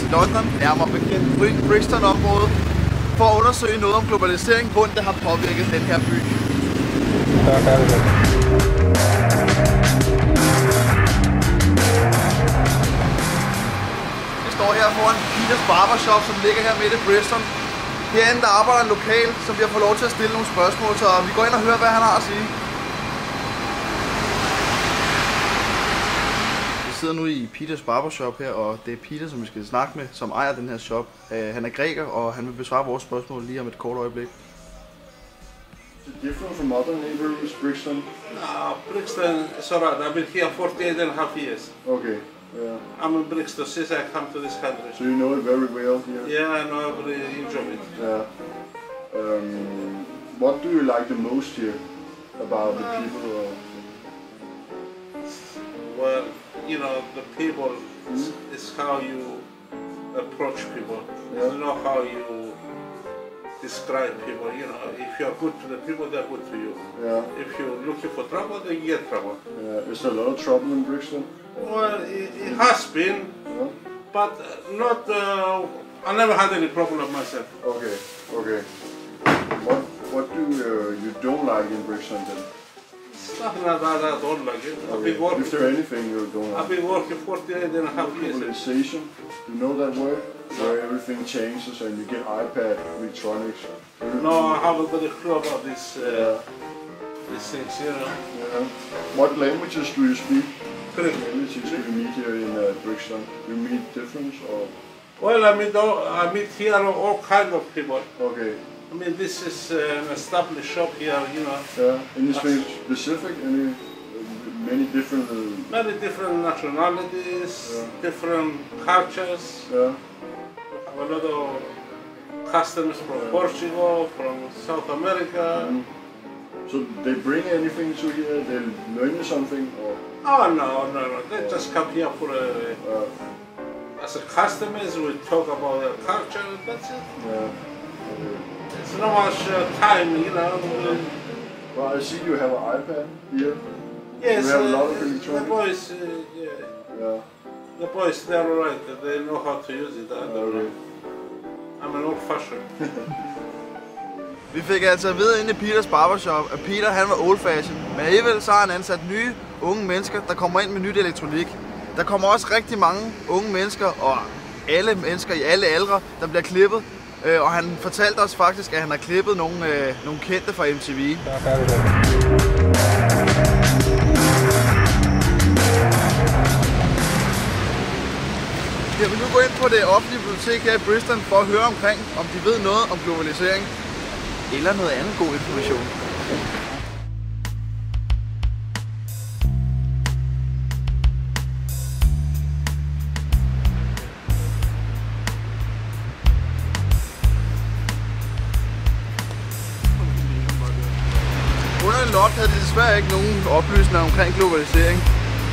til London, nærmere bekendt Brixton-området, for at undersøge noget om globalisering, hvordan det har påvirket den her by. Vi står her foran Peters Barbershop, som ligger her midt i Brixton. Herinde der arbejder en lokal, som vi har fået lov til at stille nogle spørgsmål, så vi går ind og hører, hvad han har at sige. Vi sidder nu i Peters Barbershop her, og det er Peter, som vi skal snakke med, som ejer den her shop. Han er græker, og han vil besvare vores spørgsmål lige om et kort øjeblik. Is it different from other neighbors, Brixton? No, Brixton is alright. I've been here 48.5 years. Okay, yeah. I'm in Brixton since I come to this country. So you know it very well here? Yeah, I know, I really enjoy it. Yeah. What do you like the most here about the people? Well, you know, the people is how you approach people. Yeah. You know how you describe people. You know, if you are good to the people, they are good to you. Yeah. If you're looking for trouble, then you get trouble. Yeah. Is there a lot of trouble in Brixton? Well, it has been, Yeah. but not. I never had any problem myself. Okay. Okay. What do you don't like in Brixton then? It's nothing like that. I don't like it. I've Okay. been working. Is there anything you don't I've like? been working 48.5 years. Globalization. You know that word? Where everything changes and you get iPad, electronics. No, I haven't got a clue about this. Yeah. These things, you know. Yeah. What languages do you speak? Greek. Languages do you meet here in Brixton? You meet different or? Well, I meet here all kind of people. Okay. I mean, this is an established shop here, you know. Yeah. Anything specific? Many different? Many different nationalities, different cultures. Yeah. We have a lot of customers from Portugal, from South America. So they bring anything to here? They learn something or? Oh no. They just come here for as a customers. We talk about their culture. And that's it. Yeah. Okay. It's not much time, you know. Well, I see you have an iPad here. Yes, We have a lot of the electronics. boys, Yeah. the boys, they're alright. They know how to use it. I don't know. Okay. I'm an old-fashioned. Vi fik altså at vide inde i Peters Barbershop, at Peter han var old fashion, men alligevel så har han ansat nye unge mennesker, der kommer ind med nyt elektronik. Der kommer også rigtig mange unge mennesker, og alle mennesker i alle aldre, der bliver klippet. Og han fortalte os faktisk, at han har klippet nogle kendte fra MTV. Jeg vil nu gå ind på det offentlige bibliotek her i Brixton for at høre omkring, om de ved noget om globalisering. Eller noget andet god information. Under en loft havde de desværre ikke nogen oplysninger omkring globalisering,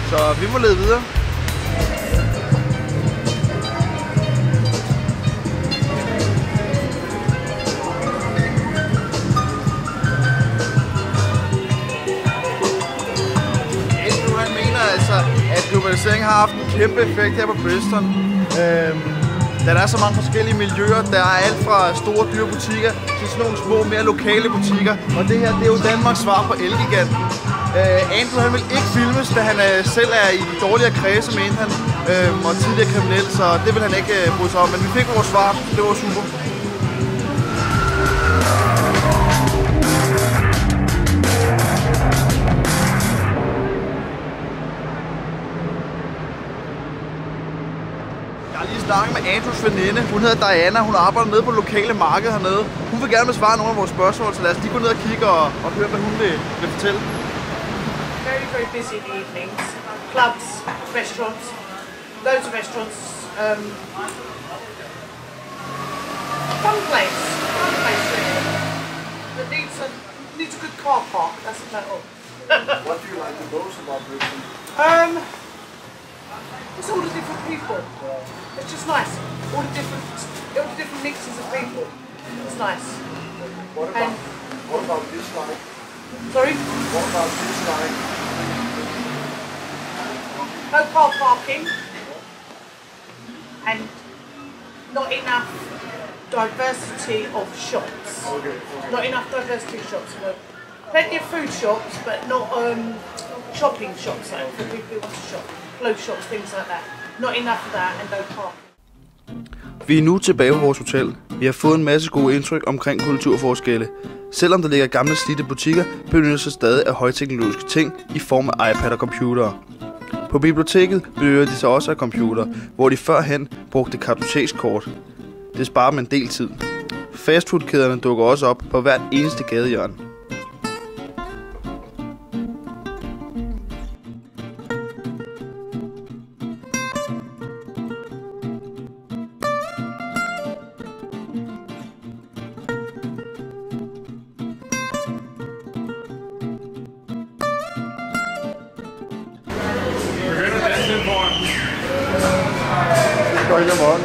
så vi må lede videre. At globaliseringen har haft en kæmpe effekt her på Brixton. Der er så mange forskellige miljøer. Der er alt fra store dyre butikker til sådan nogle små, mere lokale butikker. Og det her, det er jo Danmarks svar på Elgiganten. Andrew han vil ikke filmes, da han selv er i de dårligere kredse, mente han, og tidligere kriminel, så det vil han ikke bryde sig om. Men vi fik vores svar, det var super. Jeg har lige snakket med Andrews veninde. Hun hedder Diana. Hun arbejder nede på det lokale marked hernede. Hun vil gerne besvare nogle af vores spørgsmål, så lad os lige gå ned og kigge og høre, hvad hun vil fortælle. Very, very busy in the evenings. Clubs, restaurants, loads of restaurants. Fun place really. It needs a good car park, that's about all. What do you like the most about Brixton? It's all the different people. It's just nice. All the different mixes of people. It's nice. What about this line? Sorry? What about this line? No car parking. And not enough diversity of shops. Okay. Not enough diversity of shops. No. Plenty of food shops, but not shopping shops, like for people who want to shop. Clothes shops, things like that. Not enough of that and no parking. Vi er nu tilbage på vores hotel. Vi har fået en masse gode indtryk omkring kulturforskelle. Selvom der ligger gamle slidte butikker, benytter sig stadig af højteknologiske ting i form af iPad og computere. På biblioteket benytter de sig også af computer, hvor de førhen brugte kartotekskort. Det sparer dem en del tid. Fastfoodkæderne dukker også op på hvert eneste gadehjørne. Det går ind i morgen.